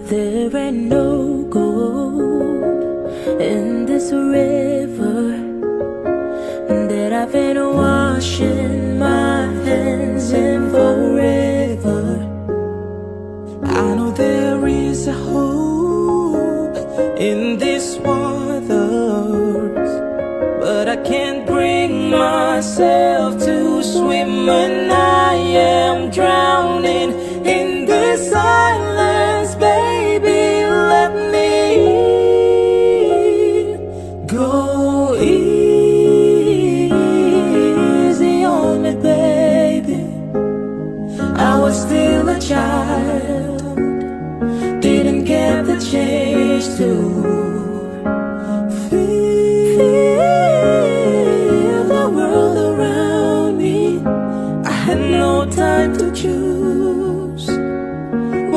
There ain't no gold in this river that I've been washing my hands in forever. I know there is a hope in these waters, but I can't bring myself to swim when I am drowning in the silence. Baby, let me go easy on me, baby. I was still a child, didn't get the chance to